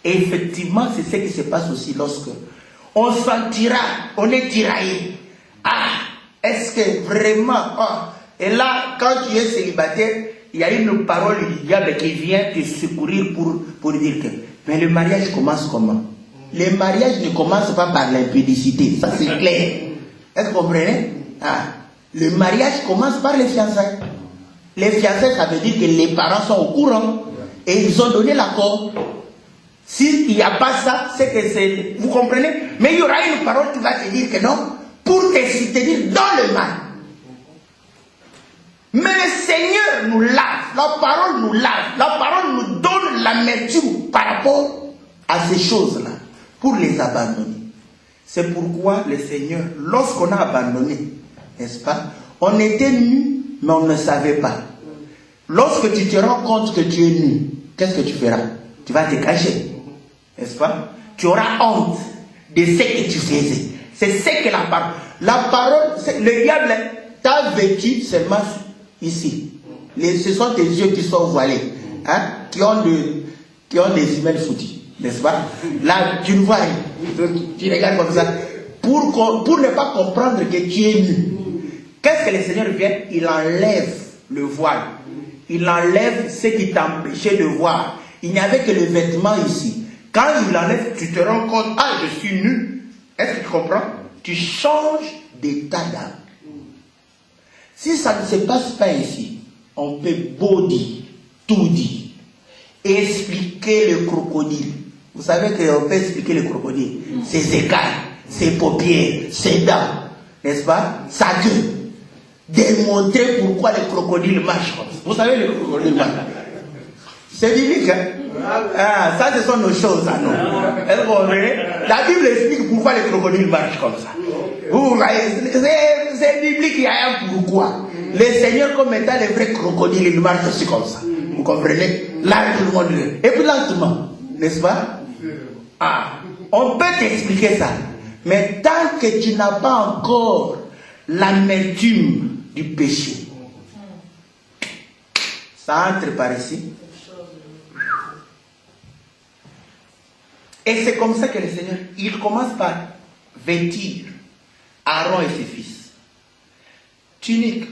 S1: Et effectivement, c'est ce qui se passe aussi lorsque on sentira, on est tiraillé. Est-ce que vraiment... Et là, quand tu es célibataire, il y a une parole du diable qui vient te secourir pour dire que... Mais le mariage commence comment? Le mariage ne commence pas par l'impudicité, ça c'est clair. Est-ce que vous comprenez? Le mariage commence par les fiançailles. Les fiançailles, ça veut dire que les parents sont au courant et ils ont donné l'accord. S'il n'y a pas ça, c'est que c'est... Vous comprenez? Mais il y aura une parole qui va te dire que non, pour te soutenir dans le mal. Mais le Seigneur nous lave, la parole nous lave, la parole nous donne l'amertume par rapport à ces choses-là, pour les abandonner. C'est pourquoi le Seigneur, lorsqu'on a abandonné, n'est-ce pas, on était nu, mais on ne savait pas. Lorsque tu te rends compte que tu es nu, qu'est-ce que tu feras? tu vas te cacher, n'est-ce pas? Tu auras honte de ce que tu faisais. C'est ce que la parole, le diable t'a vécu seulement ici. Ce sont tes yeux qui sont voilés, hein, qui ont des humains foutus, n'est-ce pas? Là, tu ne vois rien. Tu regardes comme ça. Pour ne pas comprendre que tu es nu. Qu'est-ce que le Seigneur vient? Il enlève le voile. Il enlève ce qui t'empêchait de voir. Il n'y avait que le vêtement ici. Quand il enlève, tu te rends compte, ah, je suis nu. Est-ce que tu comprends? Tu changes d'état d'âme. Si ça ne se passe pas ici, on peut beau dire, tout dire, expliquer le crocodile. Vous savez qu'on peut expliquer le crocodile. Ses écailles, ses paupières, ses dents, n'est-ce pas? Sa queue. Démontrer pourquoi le crocodile marche comme ça. Vous savez le crocodile marche. C'est biblique, hein? Ah, ça, ce sont nos choses à nous. La Bible explique pourquoi le crocodile marche comme ça. C'est biblique, il y a un pourquoi. Le Seigneur, comme étant le vrai crocodile, il marche aussi comme ça. Vous comprenez? Là, tout le monde le. Et puis lentement, n'est-ce pas? Ah, on peut t'expliquer ça. Mais tant que tu n'as pas encore l'amertume du péché, ça entre par ici. Et c'est comme ça que le Seigneur, il commence par vêtir Aaron et ses fils. Tunique,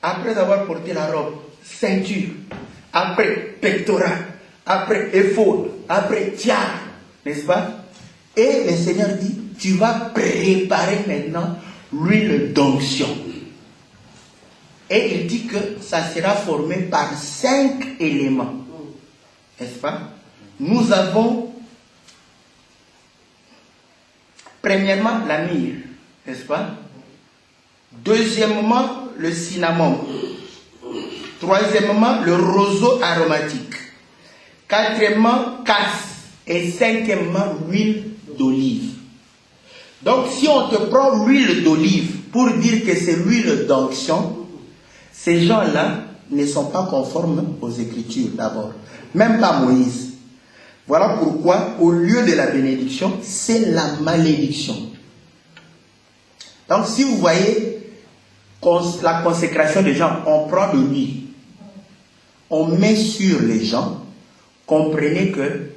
S1: après avoir porté la robe, ceinture, après pectoral, après éphod, après tiare, n'est-ce pas? Et le Seigneur dit, tu vas préparer maintenant l'huile d'onction. Et il dit que ça sera formé par 5 éléments. N'est-ce pas? Nous avons premièrement la myrrhe, n'est-ce pas? Deuxièmement, le cinnamon. Troisièmement, le roseau aromatique. Quatrièmement, cassis. Et cinquièmement, l'huile d'olive. Donc, si on te prend l'huile d'olive pour dire que c'est l'huile d'onction, ces gens-là ne sont pas conformes aux Écritures d'abord. Même pas Moïse. Voilà pourquoi, au lieu de la bénédiction, c'est la malédiction. Donc, si vous voyez la consécration des gens, on prend de l'huile, on met sur les gens, comprenez que,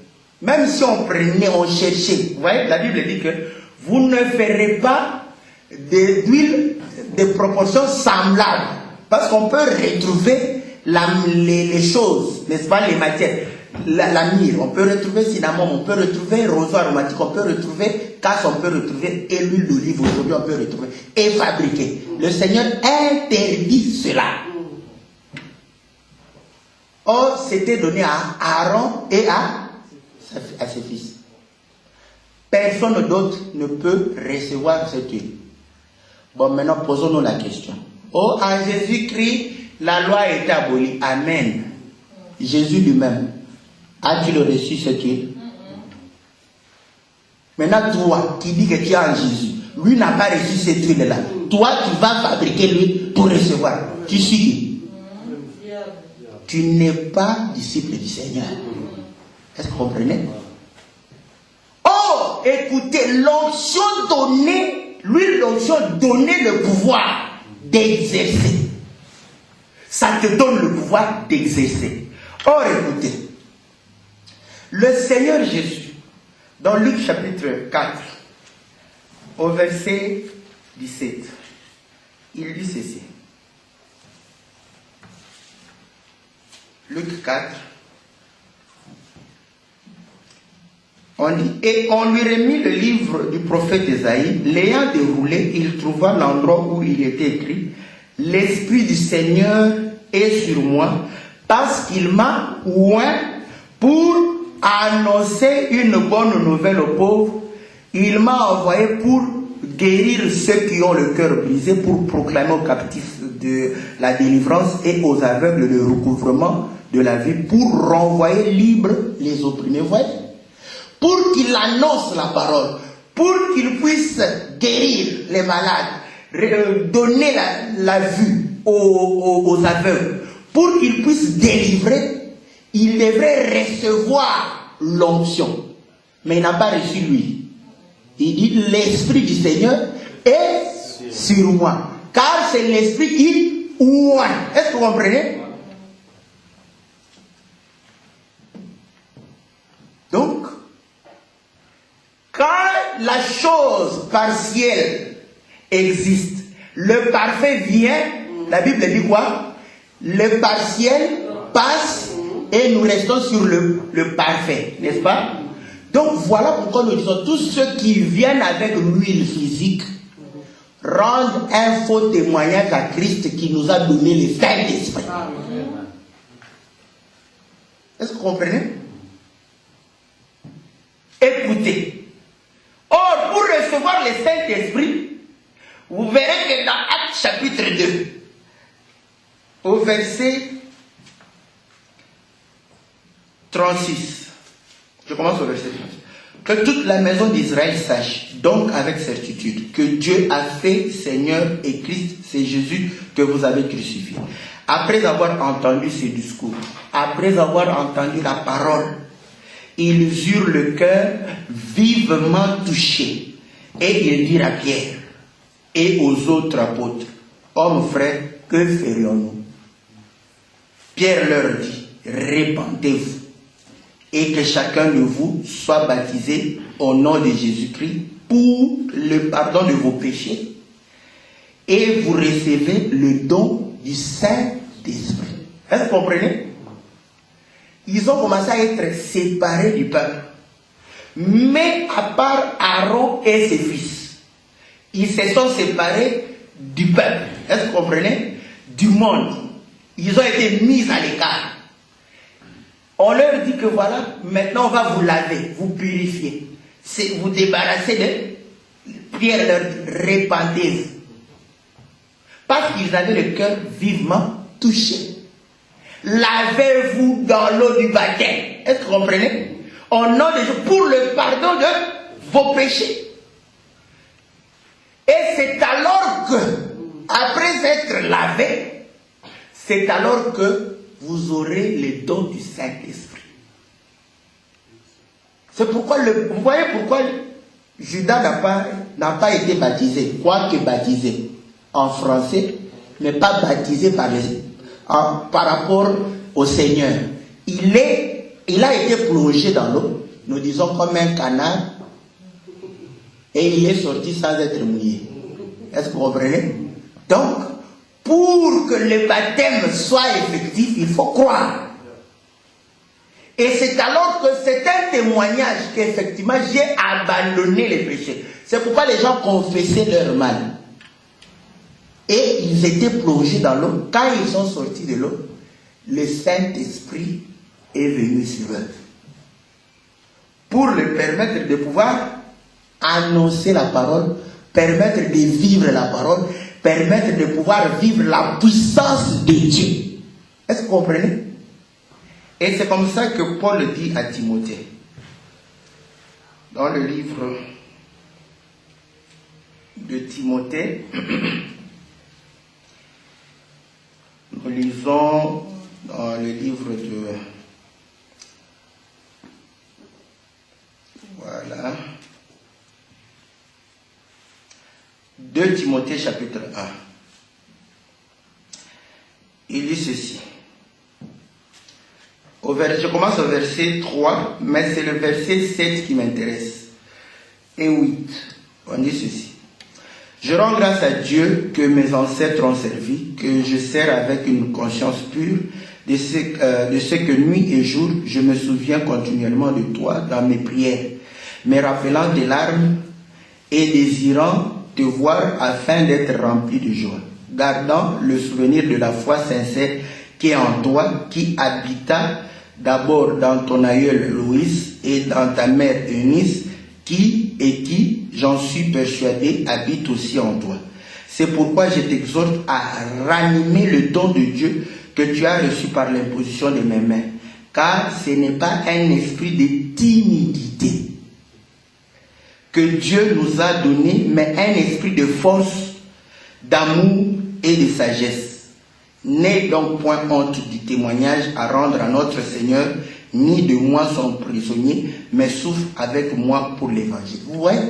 S1: même si on prenait, on cherchait, vous voyez, la Bible dit que vous ne ferez pas d'huile de proportions semblables, parce qu'on peut retrouver les choses, n'est-ce pas, les matières. La myrrhe, on peut retrouver cinnamon, on peut retrouver roseau aromatique, on peut retrouver cassis, on peut retrouver et l'huile d'olive, aujourd'hui on peut retrouver et fabriquer. Le Seigneur interdit cela. Or, c'était donné à Aaron et à ses fils. Personne d'autre ne peut recevoir cette huile. Bon, maintenant posons-nous la question. Oh, en Jésus-Christ, la loi a été abolie. Amen. Jésus lui-même. As-tu reçu cette huile? Maintenant, toi qui dis que tu es en Jésus, lui n'a pas reçu cette huile-là. Toi, tu vas fabriquer l'huile pour recevoir. Tu suis qui? Tu n'es pas disciple du Seigneur. Est-ce que vous comprenez? Oh, écoutez, l'onction donnée, l'huile d'onction donnait le pouvoir d'exercer. Ça te donne le pouvoir d'exercer. Or, écoutez, le Seigneur Jésus, dans Luc chapitre 4, au verset 17, il dit ceci. Luc 4, on dit, et on lui remit le livre du prophète Ésaïe, l'ayant déroulé, il trouva l'endroit où il était écrit, l'Esprit du Seigneur est sur moi, parce qu'il m'a oint pour annoncer une bonne nouvelle aux pauvres. Il m'a envoyé pour guérir ceux qui ont le cœur brisé, pour proclamer aux captifs de la délivrance et aux aveugles le recouvrement de la vie, pour renvoyer libres les opprimés. Voyez, pour qu'il annonce la parole, pour qu'il puisse guérir les malades, donner la vue aux aveugles, pour qu'il puisse délivrer. il devrait recevoir l'onction. Mais il n'a pas reçu lui. Il dit, l'Esprit du Seigneur est sur moi. Car c'est l'Esprit qui oint. Est-ce que vous comprenez? Donc, quand la chose partielle existe, le parfait vient, la Bible dit quoi? Le partiel passe et nous restons sur le parfait, n'est-ce pas? Donc voilà pourquoi nous disons, tous ceux qui viennent avec l'huile physique rendent un faux témoignage à Christ qui nous a donné le Saint-Esprit. Est-ce que vous comprenez? Écoutez. Or, pour recevoir le Saint-Esprit, vous verrez que dans Actes chapitre 2, au verset 36, je commence au verset 36. Que toute la maison d'Israël sache, donc avec certitude, que Dieu a fait Seigneur et Christ, c'est Jésus que vous avez crucifié. Après avoir entendu ce discours, après avoir entendu la parole, ils eurent le cœur vivement touché. Et ils dirent à Pierre et aux autres apôtres, hommes frères, que ferions-nous? Pierre leur dit, répandez-vous et que chacun de vous soit baptisé au nom de Jésus-Christ pour le pardon de vos péchés et vous recevez le don du Saint-Esprit. Est-ce que vous comprenez? Ils ont commencé à être séparés du peuple. Mais à part Aaron et ses fils, ils se sont séparés du peuple. Est-ce que vous comprenez? Du monde. Ils ont été mis à l'écart. On leur dit que voilà, maintenant on va vous laver, vous purifier. Vous débarrasser de... Pierre leur dit, répandez-vous. Parce qu'ils avaient le cœur vivement touché. Lavez-vous dans l'eau du baptême. Est-ce que vous comprenez? Au nom de Dieu, pour le pardon de vos péchés. Et c'est alors que, après être lavé, c'est alors que vous aurez les dons du Saint-Esprit. C'est pourquoi, vous voyez pourquoi Judas n'a pas été baptisé, quoique baptisé en français, mais pas baptisé par rapport au Seigneur. Il a été plongé dans l'eau, nous disons comme un canard, et il est sorti sans être mouillé. Est-ce que vous comprenez? Donc, pour que le baptême soit effectif, il faut croire. Et c'est alors que c'est un témoignage qu'effectivement j'ai abandonné les péchés. C'est pourquoi les gens confessaient leur mal. Et ils étaient plongés dans l'eau. Quand ils sont sortis de l'eau, le Saint-Esprit est venu sur eux. Pour leur permettre de pouvoir annoncer la parole, permettre de vivre la parole, permettre de pouvoir vivre la puissance de Dieu. Est-ce que vous comprenez? Et c'est comme ça que Paul dit à Timothée, dans le livre de Timothée, nous lisons dans le livre de... Voilà. 2 Timothée chapitre 1. Il dit ceci. Je commence au verset 3, mais c'est le verset 7 qui m'intéresse. Et 8. On dit ceci. Je rends grâce à Dieu que mes ancêtres ont servi, que je sers avec une conscience pure, de ce que nuit et jour, je me souviens continuellement de toi dans mes prières, me rappelant tes larmes et désirant te voir afin d'être rempli de joie, gardant le souvenir de la foi sincère qui est en toi, qui habita d'abord dans ton aïeul Loïs et dans ta mère Eunice, qui, j'en suis persuadé, habite aussi en toi. C'est pourquoi je t'exhorte à ranimer le don de Dieu que tu as reçu par l'imposition de mes mains, car ce n'est pas un esprit de timidité que Dieu nous a donné, mais un esprit de force, d'amour et de sagesse. N'aie donc point honte du témoignage à rendre à notre Seigneur, ni de moi son prisonnier, mais souffre avec moi pour l'évangile. Vous voyez?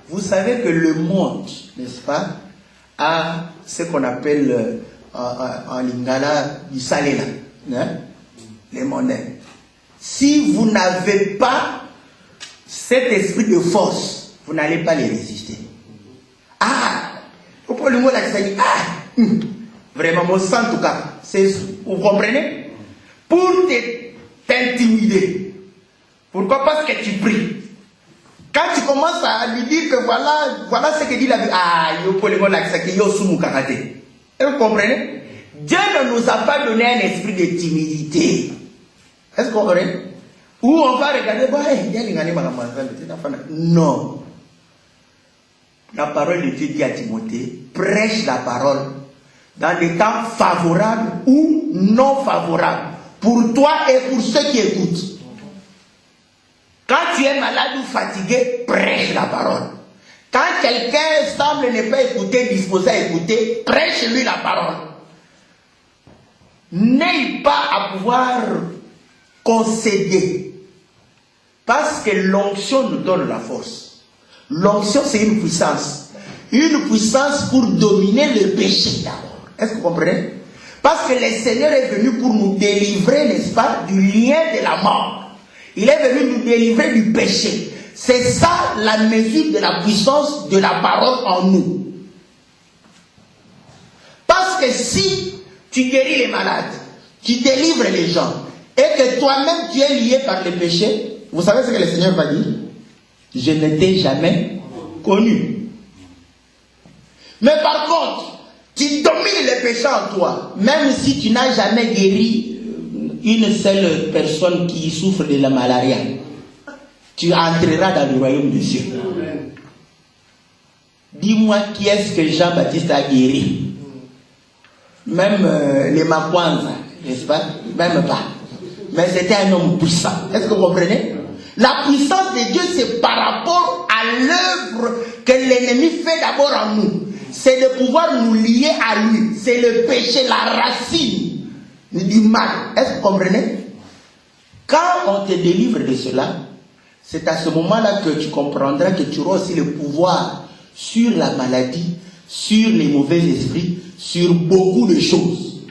S1: Vous savez que le monde, n'est-ce pas, a ce qu'on appelle en lingala du salela, hein? Les mondains. Si vous n'avez pas cet esprit de force, vous n'allez pas les résister. Ah, au point le mot là, c'est vraiment, mon sang en tout cas, vous comprenez? Pour t'intimider. Pourquoi? Parce que tu pries. Quand tu commences à lui dire que voilà ce que dit la Bible, vous comprenez? Dieu ne nous a pas donné un esprit de timidité. Est-ce que vous comprenez? Où on va regarder, non. La parole de Dieu dit à Timothée, prêche la parole dans des temps favorables ou non favorables, pour toi et pour ceux qui écoutent. Quand tu es malade ou fatigué, prêche la parole. Quand quelqu'un semble ne pas écouter, disposé à écouter, prêche-lui la parole. N'aie pas à pouvoir concéder. Parce que l'onction nous donne la force. L'onction, c'est une puissance. Une puissance pour dominer le péché d'abord. Est-ce que vous comprenez? Parce que le Seigneur est venu pour nous délivrer, n'est-ce pas, du lien de la mort. Il est venu nous délivrer du péché. C'est ça la mesure de la puissance de la parole en nous. Parce que si tu guéris les malades, tu délivres les gens, et que toi-même tu es lié par le péché, vous savez ce que le Seigneur va dire? Je ne t'ai jamais connu. Mais par contre, tu domines le péché en toi, même si tu n'as jamais guéri une seule personne qui souffre de la malaria. Tu entreras dans le royaume des cieux. Dis-moi qui est-ce que Jean-Baptiste a guéri? Même les Makwanza, n'est-ce pas? Même pas. Mais c'était un homme puissant. Est-ce que vous comprenez? La puissance de Dieu, c'est par rapport à l'œuvre que l'ennemi fait d'abord en nous. C'est de pouvoir nous lier à lui. C'est le péché, la racine du mal. Est-ce que vous comprenez? Quand on te délivre de cela, c'est à ce moment-là que tu comprendras que tu auras aussi le pouvoir sur la maladie, sur les mauvais esprits, sur beaucoup de choses.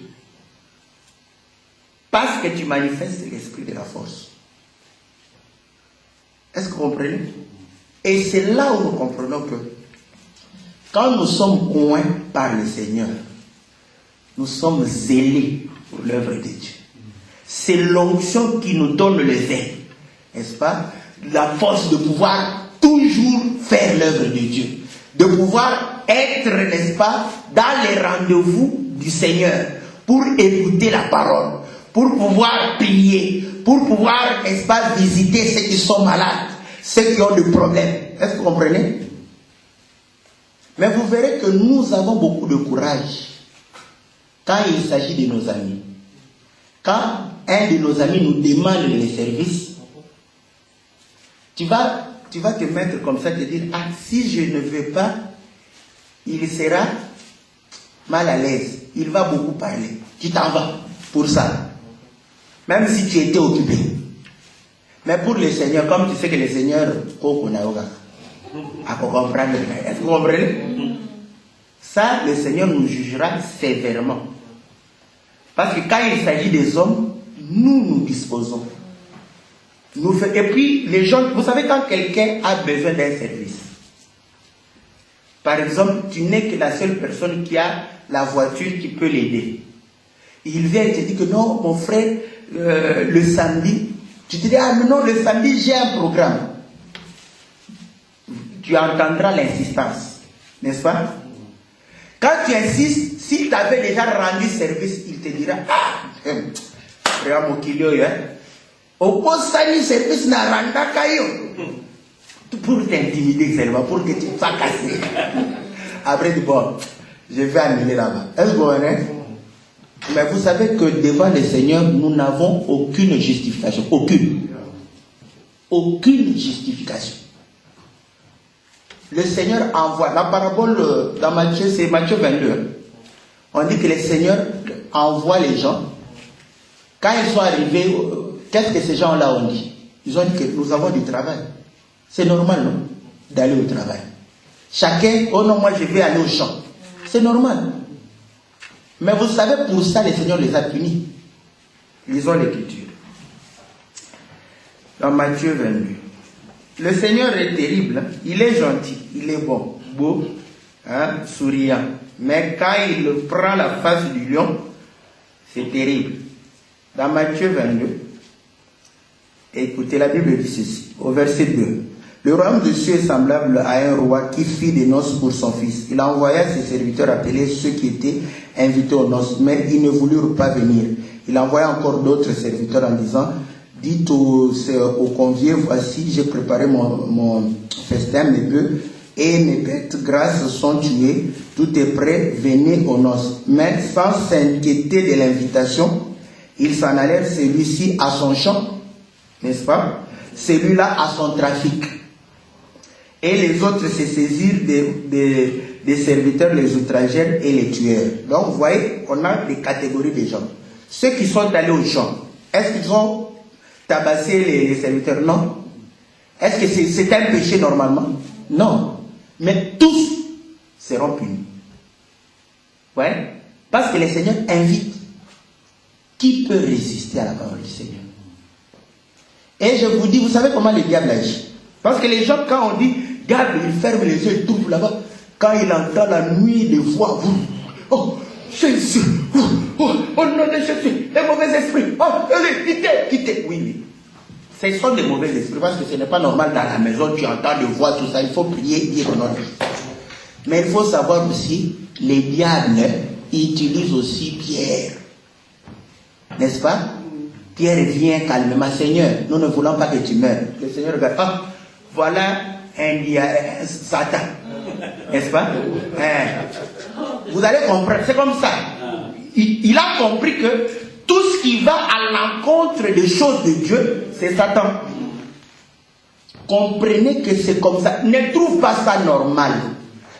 S1: Parce que tu manifestes l'esprit de la force. Est-ce que vous comprenez? Et c'est là où nous comprenons que quand nous sommes oints par le Seigneur, nous sommes zélés pour l'œuvre de Dieu. C'est l'onction qui nous donne le zèle, n'est-ce pas? La force de pouvoir toujours faire l'œuvre de Dieu. De pouvoir être, n'est-ce pas, dans les rendez-vous du Seigneur pour écouter la parole, pour pouvoir prier, pour pouvoir, n'est-ce pas, visiter ceux qui sont malades, ceux qui ont des problèmes. Est-ce que vous comprenez? Mais vous verrez que nous avons beaucoup de courage quand il s'agit de nos amis. Quand un de nos amis nous demande les services, tu vas te mettre comme ça, te dire, ah, si je ne veux pas, il sera mal à l'aise, il va beaucoup parler. Tu t'en vas pour ça. Même si tu étais occupé. Mais pour le Seigneur, comme tu sais que le Seigneur, est-ce que vous comprenez? Ça, le Seigneur nous jugera sévèrement. Parce que quand il s'agit des hommes, nous disposons. Et puis, les gens, vous savez, quand quelqu'un a besoin d'un service, par exemple, tu n'es que la seule personne qui a la voiture qui peut l'aider. Il vient et te dit que non, mon frère, le samedi, tu te dis, ah mais non, le samedi, j'ai un programme. Tu entendras l'insistance, n'est-ce pas? Quand tu insistes, s'il t'avait déjà rendu service, il te dira, ah, frère Mokilio, au poste de service n'a randa kayo. Pour t'intimider seulement, pour que tu ne sois cassé. Après, bon, je vais annuler là-bas. Est-ce que vous voyez? Mais vous savez que devant le Seigneur, nous n'avons aucune justification. Aucune. Aucune justification. Le Seigneur envoie. La parabole dans Matthieu, c'est Matthieu 22. On dit que le Seigneur envoie les gens. Quand ils sont arrivés, qu'est-ce que ces gens-là ont dit? Ils ont dit que nous avons du travail. C'est normal, non? D'aller au travail. Chacun, oh non, moi je vais aller au champ. C'est normal. Mais vous savez, pour ça, le Seigneur les a punis. Lisons l'Écriture. Dans Matthieu 22. Le Seigneur est terrible, hein? Il est gentil, il est bon, beau, hein? Souriant. Mais quand il prend la face du lion, c'est terrible. Dans Matthieu 22, écoutez, la Bible dit ceci, au verset 2. Le royaume de Dieu est semblable à un roi qui fit des noces pour son fils. Il envoya ses serviteurs appeler ceux qui étaient invités aux noces, mais ils ne voulurent pas venir. Il envoya encore d'autres serviteurs en disant, dites aux conviés, voici, j'ai préparé mon festin, mes bœufs et mes bêtes grasses sont tuées, tout est prêt, venez aux noces. Mais sans s'inquiéter de l'invitation, ils s'en allèrent, celui-ci à son champ, n'est-ce pas? Celui-là à son trafic. Et les autres se saisirent des serviteurs, les outragèrent et les tuèrent. Donc vous voyez, on a des catégories de gens. Ceux qui sont allés au champ, est-ce qu'ils ont tabassé les serviteurs? Non. Est-ce que c'est un péché normalement? Non. Mais tous seront punis. Ouais. Parce que le Seigneur invite. Qui peut résister à la parole du Seigneur? Et je vous dis, vous savez comment le diable agit? Parce que les gens, quand on dit, regarde, il ferme les yeux, il trouve là-bas. Quand il entend la nuit, des voix, oh, Jésus, oh, non, de Jésus, les mauvais esprits, oh, quittez. Oui. Ce sont des mauvais esprits, parce que ce n'est pas normal dans la maison, tu entends des voix, tout ça, il faut prier, dire au nom de Jésus. Mais il faut savoir aussi, les diables utilisent aussi Pierre. N'est-ce pas? Pierre vient calmement, Seigneur, nous ne voulons pas que tu meurs. Le Seigneur regarde, ah, voilà un Satan. N'est-ce pas? Vous allez comprendre, c'est comme ça. Il a compris que tout ce qui va à l'encontre des choses de Dieu, c'est Satan. Comprenez que c'est comme ça. Ne trouve pas ça normal.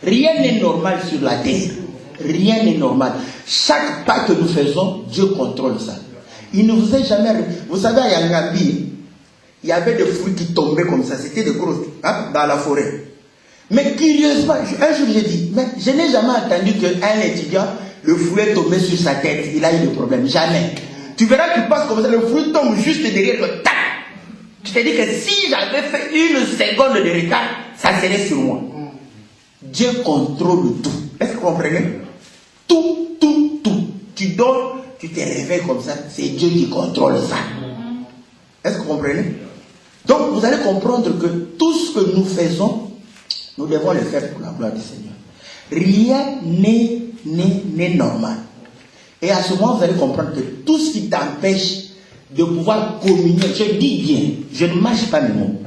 S1: Rien n'est normal sur la terre. Rien n'est normal. Chaque pas que nous faisons, Dieu contrôle ça. Il ne vous est jamais arrivé. Vous savez, à Yangabi, il y avait des fruits qui tombaient comme ça. C'était des grosses, hein, dans la forêt. Mais curieusement, un jour j'ai dit, mais je n'ai jamais entendu qu'un étudiant, le fruit est tombé sur sa tête. Il a eu des problèmes. Jamais. Tu verras qu'il passe comme ça, le fruit tombe juste derrière le tac. Tu te dis que si j'avais fait une seconde de retard, ça serait sur moi. Dieu contrôle tout. Est-ce que vous comprenez? Tout. Tu dors, tu te réveilles comme ça, c'est Dieu qui contrôle ça. Est-ce que vous comprenez? Donc vous allez comprendre que tout ce que nous faisons, nous devons le faire pour la gloire du Seigneur. Rien n'est normal. Et à ce moment, vous allez comprendre que tout ce qui t'empêche de pouvoir communier, je dis bien, je ne mâche pas mes mots.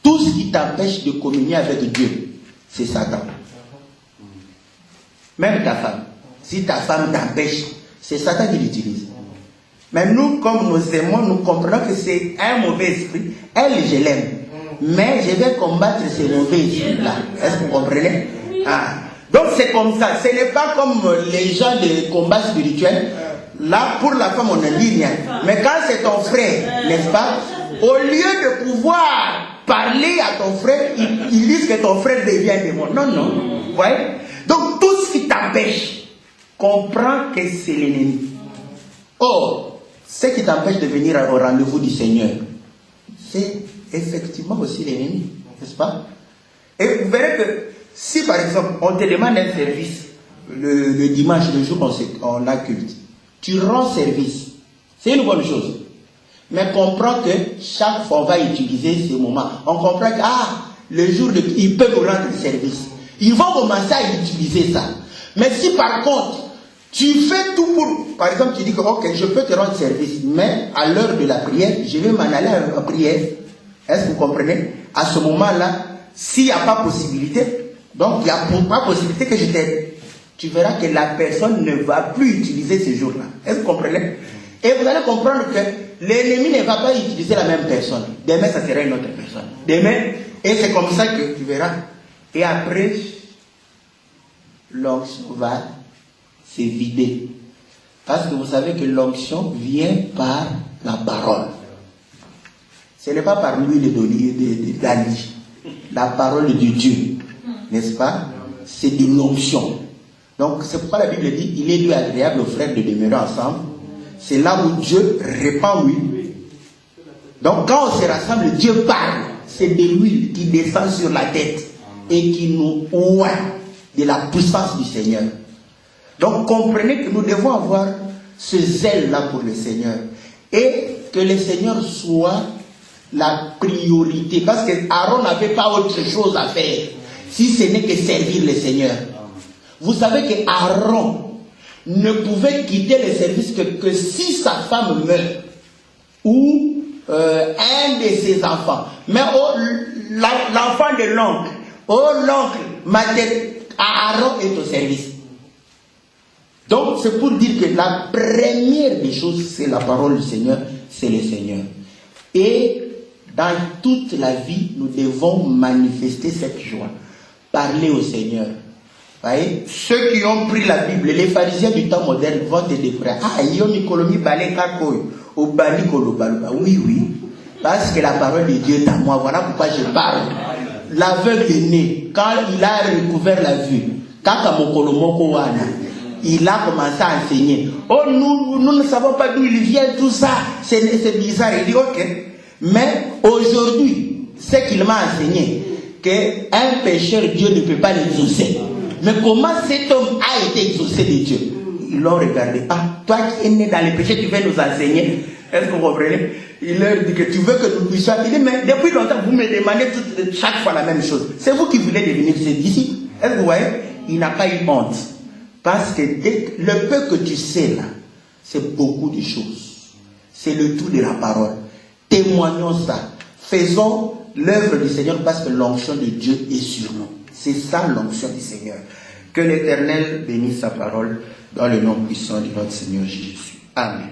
S1: Tout ce qui t'empêche de communier avec Dieu, c'est Satan. Même ta femme. Si ta femme t'empêche, c'est Satan qui l'utilise. Mais nous, comme nous aimons, nous comprenons que c'est un mauvais esprit. Elle, je l'aime. Mais je vais combattre ces mauvais esprits-là. Est-ce que vous comprenez? Donc c'est comme ça. Ce n'est pas comme les gens de combat spirituel. Là, pour la femme, on ne dit rien. Mais quand c'est ton frère, n'est-ce pas? Au lieu de pouvoir parler à ton frère, ils disent que ton frère devient démon. Non. Vous voyez? Donc tout ce qui t'empêche, comprends que c'est l'ennemi. Or, ce qui t'empêche de venir au rendez-vous du Seigneur, c'est effectivement aussi l'ennemi, n'est-ce pas? Et vous verrez que si par exemple on te demande un service le dimanche, le jour où on a culte, tu rends service, c'est une bonne chose. Mais comprends que chaque fois on va utiliser ce moment. On comprend que le jour ils peuvent nous rendre service. Ils vont commencer à utiliser ça. Mais si par contre tu fais tout pour, par exemple, tu dis que ok, je peux te rendre service, mais à l'heure de la prière, je vais m'en aller à la prière. Est-ce que vous comprenez? À ce moment-là, s'il n'y a pas possibilité, donc il n'y a pas possibilité que je t'aide. Tu verras que la personne ne va plus utiliser ce jour-là. Est-ce que vous comprenez? Et vous allez comprendre que l'ennemi ne va pas utiliser la même personne. Demain, ça sera une autre personne. Demain, et c'est comme ça que tu verras. Et après, l'onction va c'est vidé. Parce que vous savez que l'onction vient par la parole. Ce n'est pas par l'huile d'Ali, la parole de Dieu, n'est-ce pas? C'est de l'onction. Donc c'est pourquoi la Bible dit, il est lui agréable aux frères de demeurer ensemble. C'est là où Dieu répand l'huile. Donc quand on se rassemble, Dieu parle. C'est de l'huile qui descend sur la tête et qui nous oint de la puissance du Seigneur. Donc comprenez que nous devons avoir ce zèle-là pour le Seigneur. Et que le Seigneur soit la priorité. Parce que Aaron n'avait pas autre chose à faire si ce n'est que servir le Seigneur. Vous savez que Aaron ne pouvait quitter le service que si sa femme meurt ou un de ses enfants. Mais l'enfant de l'oncle, l'oncle Aaron est au service. Donc c'est pour dire que la première des choses, c'est la parole du Seigneur, c'est le Seigneur. Et dans toute la vie, nous devons manifester cette joie. Parler au Seigneur. Voyez, ceux qui ont pris la Bible, les pharisiens du temps moderne vont te découvrir. Ah, oui, oui. Parce que la parole de Dieu est à moi. Voilà pourquoi je parle. L'aveugle est né. Quand il a recouvert la vue, il a commencé à enseigner. Oh, nous ne savons pas d'où il vient, tout ça. C'est bizarre. Il dit, ok. Mais aujourd'hui, ce qu'il m'a enseigné, qu'un pécheur, Dieu ne peut pas l'exaucer. Mais comment cet homme a été exaucé de Dieu? Ils l'ont regardé. Ah, toi qui es né dans les péchés, tu veux nous enseigner? Est-ce que vous comprenez? Il leur dit que tu veux que nous puissions. Il dit, mais depuis longtemps, vous me demandez chaque fois la même chose. C'est vous qui voulez devenir ses disciples. Est-ce que vous voyez? Il n'a pas eu honte. Parce que le peu que tu sais là, c'est beaucoup de choses. C'est le tout de la parole. Témoignons ça. Faisons l'œuvre du Seigneur parce que l'onction de Dieu est sur nous. C'est ça l'onction du Seigneur. Que l'Éternel bénisse sa parole dans le nom puissant de notre Seigneur Jésus. Amen.